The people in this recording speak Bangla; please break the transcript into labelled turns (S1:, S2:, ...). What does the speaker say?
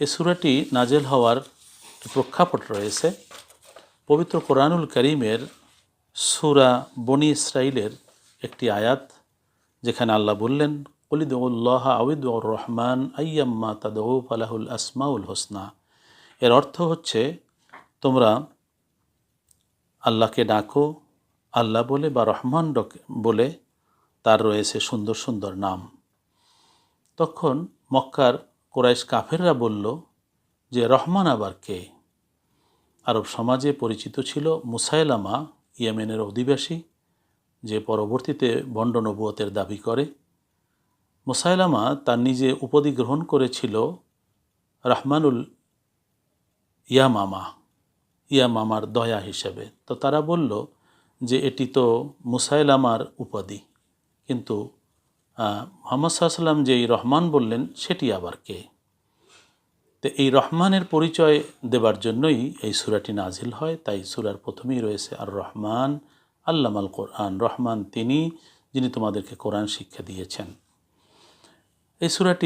S1: এই সূরাটি নাজেল হওয়ার প্রেক্ষাপট রয়েছে পবিত্র কোরআনুল কারীমের সূরা বনী ইসরাইলের একটি আয়াত, যেখানে আল্লাহ বললেন, কুল উদউল্লাহ আও উদউর রহমান আইয়াম্মা তাদউ ফালাহুল আসমাউল হোসনা। এর অর্থ হচ্ছে, তোমরা আল্লাহকে ডাকো আল্লাহ বলে বা রহমান বলে, তার রয়েছে সুন্দর সুন্দর নাম। তখন মক্কার কুরাইশ কাফেররা বলল যে রহমান আবার কে? আরব সমাজে পরিচিত ছিল মুসাইলামা, ইয়েমেনের অধিবাসী, যে পরবর্তীতে ভণ্ড নবুয়তের দাবি করে। মুসাইলামা তার নিজে উপাধি গ্রহণ করেছিল রহমানুল ইয়ামামার দয়া হিসেবে। তো তারা বলল যে এটি তো মুসাইলামার উপাধি, কিন্তু মুহাম্মদ সাল্লাল্লাহু আলাইহি ওয়াসাল্লাম যে এই রহমান বললেন সেটি আবার কে? তো এই রহমানের পরিচয় দেবার জন্যই এই সূরাটি নাজিল হয়। তাই সূরার প্রথমেই রয়েছে আর রহমান আল্লামাল কোরআন, রহমান তিনি যিনি তোমাদেরকে কোরআন শিক্ষা দিয়েছেন। এই সূরাটি